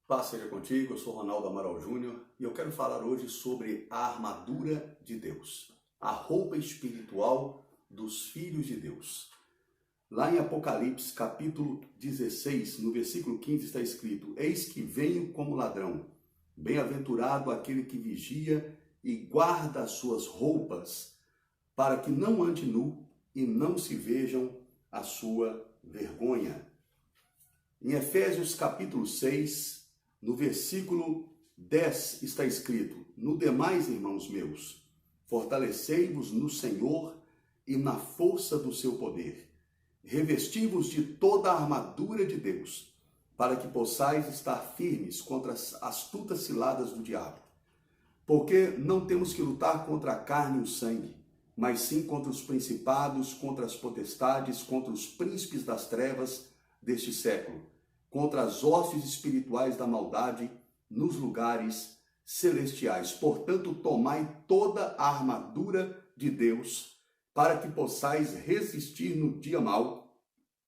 Paz seja contigo, eu sou Ronaldo Amaral Júnior e eu quero falar hoje sobre a armadura de Deus, a roupa espiritual dos filhos de Deus. Lá em Apocalipse, capítulo 16, no versículo 15, está escrito: Eis que venho como ladrão, bem-aventurado aquele que vigia e guarda as suas roupas, para que não ande nu e não se vejam a sua vergonha. Em Efésios capítulo 6, no versículo 10 está escrito: No demais, irmãos meus, fortalecei-vos no Senhor e na força do seu poder. Revesti-vos de toda a armadura de Deus, para que possais estar firmes contra as astutas ciladas do diabo. Porque não temos que lutar contra a carne e o sangue, mas sim contra os principados, contra as potestades, contra os príncipes das trevas deste século, contra as hostes espirituais da maldade nos lugares celestiais. Portanto, tomai toda a armadura de Deus, para que possais resistir no dia mau,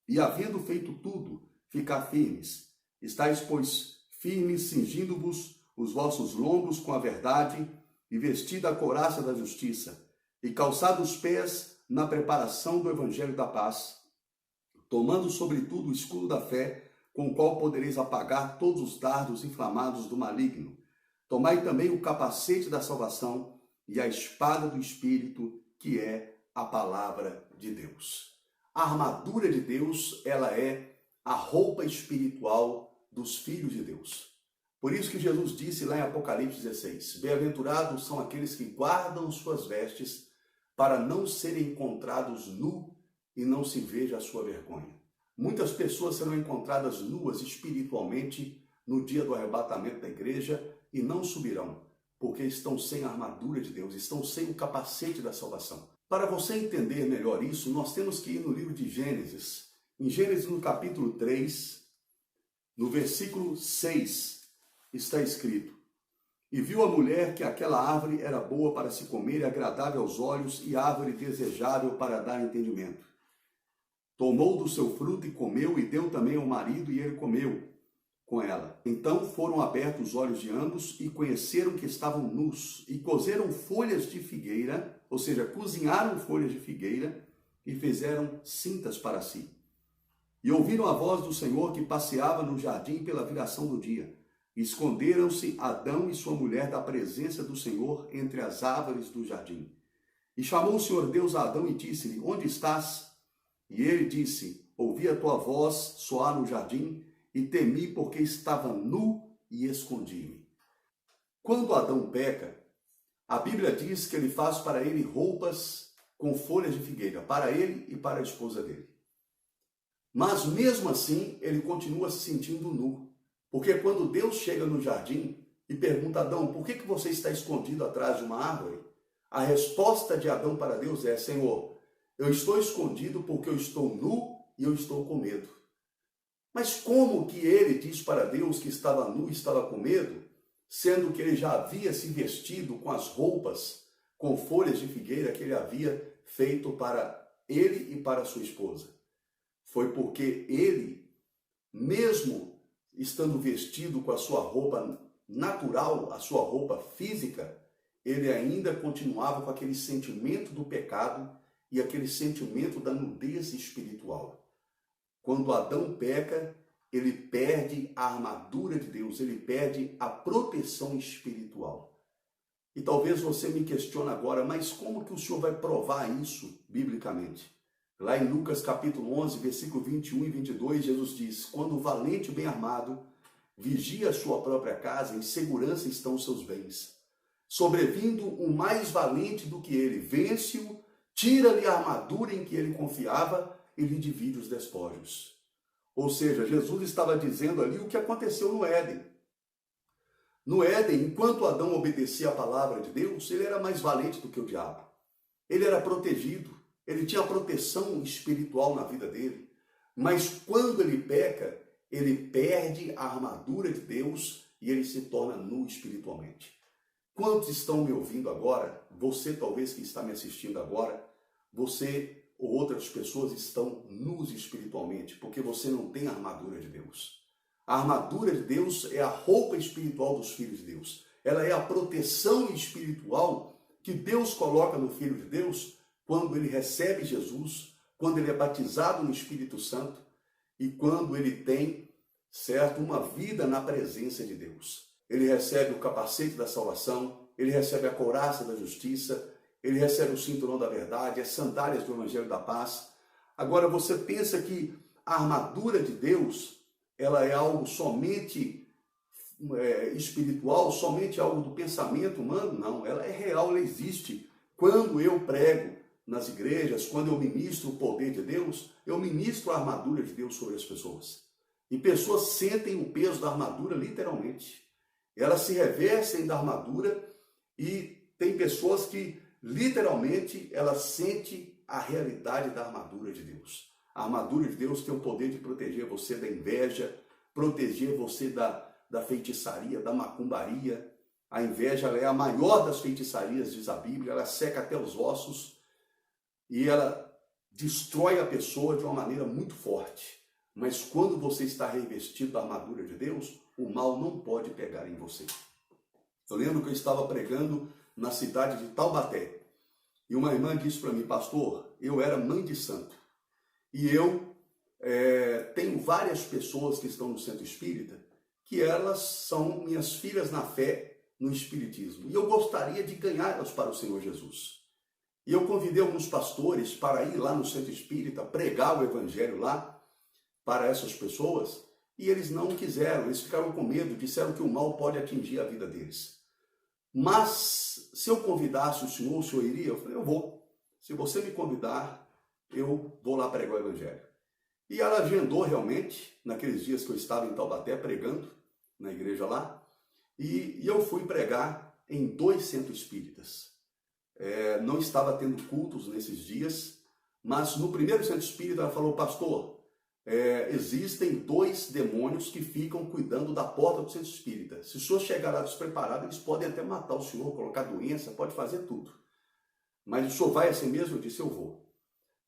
e havendo feito tudo, ficar firmes. Estais, pois, firmes, cingindo-vos os vossos lombos com a verdade, e vestida a couraça da justiça, e calçados os pés na preparação do evangelho da paz, tomando sobretudo o escudo da fé, com o qual podereis apagar todos os dardos inflamados do maligno. Tomai também o capacete da salvação e a espada do Espírito, que é a palavra de Deus. A armadura de Deus, ela é a roupa espiritual dos filhos de Deus. Por isso que Jesus disse lá em Apocalipse 16, Bem-aventurados são aqueles que guardam suas vestes, para não serem encontrados nu e não se veja a sua vergonha. Muitas pessoas serão encontradas nuas espiritualmente no dia do arrebatamento da igreja e não subirão, porque estão sem a armadura de Deus, estão sem o capacete da salvação. Para você entender melhor isso, nós temos que ir no livro de Gênesis. Em Gênesis, no capítulo 3, no versículo 6, está escrito: E viu a mulher que aquela árvore era boa para se comer e agradável aos olhos e árvore desejável para dar entendimento. Tomou do seu fruto e comeu, e deu também ao marido, e ele comeu com ela. Então foram abertos os olhos de ambos, e conheceram que estavam nus, e cozeram folhas de figueira, ou seja, cozinharam folhas de figueira, e fizeram cintas para si. E ouviram a voz do Senhor que passeava no jardim pela viração do dia. Esconderam-se Adão e sua mulher da presença do Senhor entre as árvores do jardim. E chamou o Senhor Deus a Adão e disse-lhe: Onde estás? E ele disse: Ouvi a tua voz soar no jardim, e temi porque estava nu e escondi-me. Quando Adão peca, a Bíblia diz que ele faz para ele roupas com folhas de figueira, para ele e para a esposa dele. Mas mesmo assim, ele continua se sentindo nu. Porque quando Deus chega no jardim e pergunta a Adão: por que você está escondido atrás de uma árvore? A resposta de Adão para Deus é: Senhor, eu estou escondido porque eu estou nu e eu estou com medo. Mas como que ele diz para Deus que estava nu e estava com medo, sendo que ele já havia se vestido com as roupas, com folhas de figueira que ele havia feito para ele e para sua esposa? Foi porque ele, mesmo estando vestido com a sua roupa natural, a sua roupa física, ele ainda continuava com aquele sentimento do pecado e aquele sentimento da nudez espiritual. Quando Adão peca, ele perde a armadura de Deus, ele perde a proteção espiritual. E talvez você me questione agora, mas como que o Senhor vai provar isso biblicamente? Lá em Lucas capítulo 11, versículo 21 e 22, Jesus diz: Quando o valente bem armado vigia a sua própria casa, em segurança estão os seus bens. Sobrevindo um mais valente do que ele, vence-o, tira-lhe a armadura em que ele confiava e lhe divide os despojos. Ou seja, Jesus estava dizendo ali o que aconteceu no Éden. No Éden, enquanto Adão obedecia a palavra de Deus, ele era mais valente do que o diabo. Ele era protegido, ele tinha proteção espiritual na vida dele. Mas quando ele peca, ele perde a armadura de Deus e ele se torna nu espiritualmente. Quantos estão me ouvindo agora? Você talvez que está me assistindo agora, você ou outras pessoas estão nus espiritualmente, porque você não tem a armadura de Deus. A armadura de Deus é a roupa espiritual dos filhos de Deus. Ela é a proteção espiritual que Deus coloca no Filho de Deus quando ele recebe Jesus, quando ele é batizado no Espírito Santo e quando ele tem, certo, uma vida na presença de Deus. Ele recebe o capacete da salvação, ele recebe a couraça da justiça, ele recebe o cinturão da verdade, as sandálias do Evangelho da paz. Agora, você pensa que a armadura de Deus, ela é algo somente espiritual, somente algo do pensamento humano? Não, ela é real, ela existe. Quando eu prego nas igrejas, quando eu ministro o poder de Deus, eu ministro a armadura de Deus sobre as pessoas. E pessoas sentem o peso da armadura literalmente. Elas se revestem da armadura e tem pessoas que literalmente elas sentem a realidade da armadura de Deus. A armadura de Deus tem o poder de proteger você da inveja, proteger você da feitiçaria, da macumbaria. A inveja ela é a maior das feitiçarias, diz a Bíblia, ela seca até os ossos e ela destrói a pessoa de uma maneira muito forte. Mas quando você está revestido da armadura de Deus, o mal não pode pegar em você. Eu lembro que eu estava pregando na cidade de Taubaté e uma irmã disse para mim: pastor, eu era mãe de santo e eu tenho várias pessoas que estão no centro espírita que elas são minhas filhas na fé no espiritismo e eu gostaria de ganhá-las para o Senhor Jesus. E eu convidei alguns pastores para ir lá no centro espírita pregar o evangelho lá para essas pessoas e eles não quiseram, eles ficaram com medo, disseram que o mal pode atingir a vida deles. Mas se eu convidasse o senhor iria? Eu falei: eu vou. Se você me convidar, eu vou lá pregar o evangelho. E ela agendou realmente, naqueles dias que eu estava em Taubaté pregando, na igreja lá, e eu fui pregar em 2 centros espíritas. Não estava tendo cultos nesses dias, mas no primeiro centro espírita ela falou: pastor, existem 2 demônios que ficam cuidando da porta do centro espírita. Se o senhor chegar lá despreparado, eles podem até matar o senhor, colocar doença, pode fazer tudo. Mas o senhor vai assim mesmo? Eu disse: eu vou.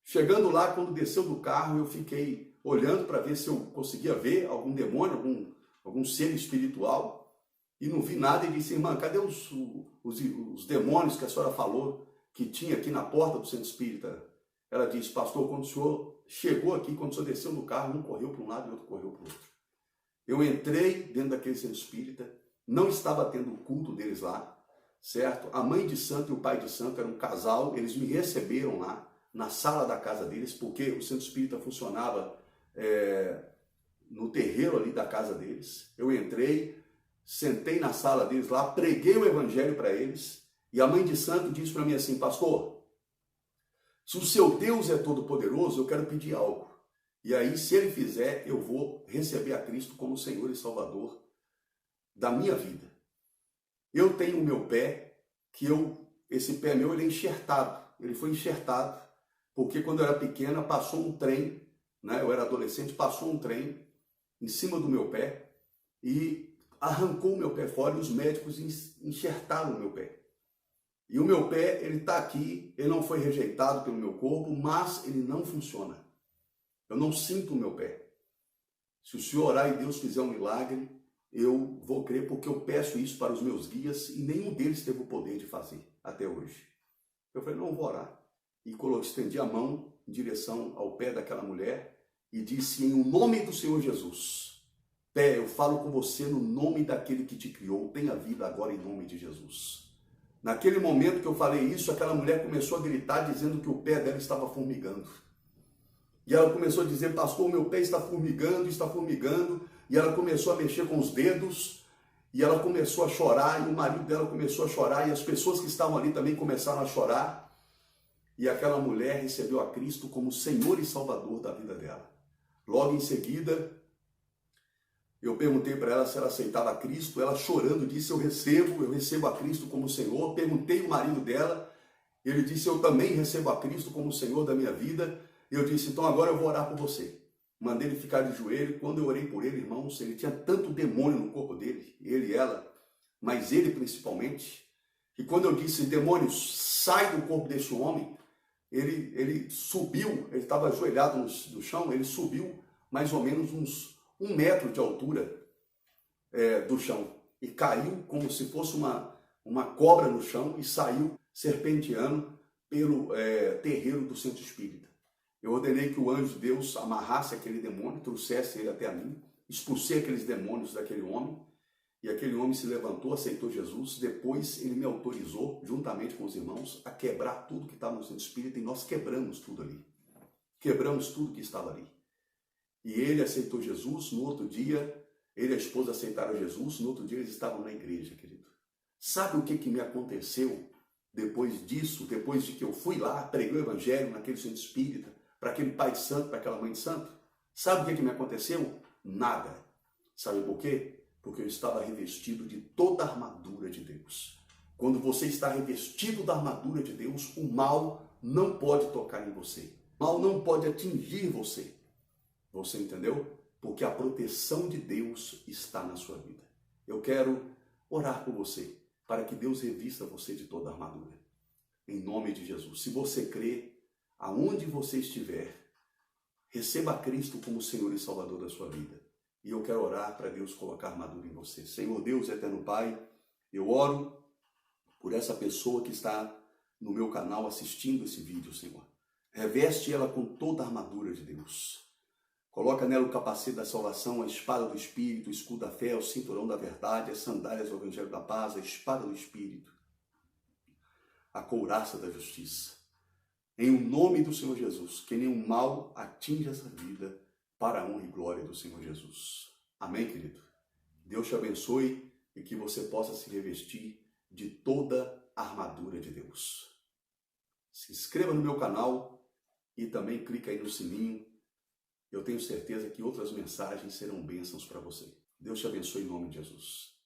Chegando lá, quando desceu do carro, eu fiquei olhando para ver se eu conseguia ver algum demônio, algum ser espiritual, e não vi nada e disse: irmã, cadê os demônios que a senhora falou que tinha aqui na porta do centro espírita? Ela disse: pastor, quando o senhor chegou aqui, quando o senhor desceu do carro, um correu para um lado e outro correu para o outro. Eu entrei dentro daquele centro espírita, não estava tendo o culto deles lá, certo? A mãe de santo e o pai de santo eram um casal, eles me receberam lá, na sala da casa deles, porque o centro espírita funcionava no terreiro ali da casa deles. Eu entrei, sentei na sala deles lá, preguei o evangelho para eles, e a mãe de santo disse para mim assim: pastor, se o seu Deus é todo poderoso, eu quero pedir algo. E aí, se ele fizer, eu vou receber a Cristo como Senhor e Salvador da minha vida. Eu tenho o meu pé, esse pé meu ele é enxertado, ele foi enxertado, porque quando eu era pequena passou um trem, né? Eu era adolescente, passou um trem em cima do meu pé e arrancou o meu pé fora e os médicos enxertaram o meu pé. E o meu pé, ele está aqui, ele não foi rejeitado pelo meu corpo, mas ele não funciona. Eu não sinto o meu pé. Se o senhor orar e Deus fizer um milagre, eu vou crer, porque eu peço isso para os meus guias e nenhum deles teve o poder de fazer até hoje. Eu falei: não, vou orar. E estendi a mão em direção ao pé daquela mulher e disse: em nome do Senhor Jesus, pé, eu falo com você no nome daquele que te criou, tenha vida agora em nome de Jesus. Naquele momento que eu falei isso, aquela mulher começou a gritar dizendo que o pé dela estava formigando. E ela começou a dizer: pastor, meu pé está formigando, e ela começou a mexer com os dedos, e ela começou a chorar, e o marido dela começou a chorar, e as pessoas que estavam ali também começaram a chorar. E aquela mulher recebeu a Cristo como Senhor e Salvador da vida dela. Logo em seguida, eu perguntei para ela se ela aceitava a Cristo. Ela, chorando, disse: eu recebo a Cristo como Senhor. Perguntei ao marido dela, ele disse: eu também recebo a Cristo como Senhor da minha vida. Eu disse: então agora eu vou orar por você. Mandei ele ficar de joelho. Quando eu orei por ele, irmãos, ele tinha tanto demônio no corpo dele, ele e ela, mas ele principalmente, que quando eu disse: demônios, sai do corpo deste homem, ele subiu, ele estava ajoelhado no chão, ele subiu mais ou menos uns 1 metro de altura do chão. E caiu como se fosse uma cobra no chão e saiu serpenteando pelo terreiro do centro espírita. Eu ordenei que o anjo de Deus amarrasse aquele demônio, trouxesse ele até a mim, expulsei aqueles demônios daquele homem, e aquele homem se levantou, aceitou Jesus. Depois ele me autorizou, juntamente com os irmãos, a quebrar tudo que estava no centro espírita, e nós quebramos tudo ali. Quebramos tudo que estava ali. E ele aceitou Jesus. No outro dia, ele e a esposa aceitaram Jesus. No outro dia, eles estavam na igreja, querido. Sabe o que me aconteceu depois disso? Depois de que eu fui lá, preguei o evangelho naquele centro espírita, para aquele pai de santo, para aquela mãe de santo? Sabe o que me aconteceu? Nada. Sabe por quê? Porque eu estava revestido de toda a armadura de Deus. Quando você está revestido da armadura de Deus, o mal não pode tocar em você. O mal não pode atingir você. Você entendeu? Porque a proteção de Deus está na sua vida. Eu quero orar por você, para que Deus revista você de toda a armadura. Em nome de Jesus. Se você crê, aonde você estiver, receba Cristo como Senhor e Salvador da sua vida. E eu quero orar para Deus colocar armadura em você. Senhor Deus, eterno Pai, eu oro por essa pessoa que está no meu canal assistindo esse vídeo, Senhor. Reveste ela com toda a armadura de Deus. Coloca nela o capacete da salvação, a espada do Espírito, o escudo da fé, o cinturão da verdade, as sandálias do Evangelho da paz, a espada do Espírito, a couraça da justiça. Em o nome do Senhor Jesus, que nenhum mal atinja essa vida, para a honra e glória do Senhor Jesus. Amém, querido? Deus te abençoe e que você possa se revestir de toda a armadura de Deus. Se inscreva no meu canal e também clica aí no sininho. Eu tenho certeza que outras mensagens serão bênçãos para você. Deus te abençoe em nome de Jesus.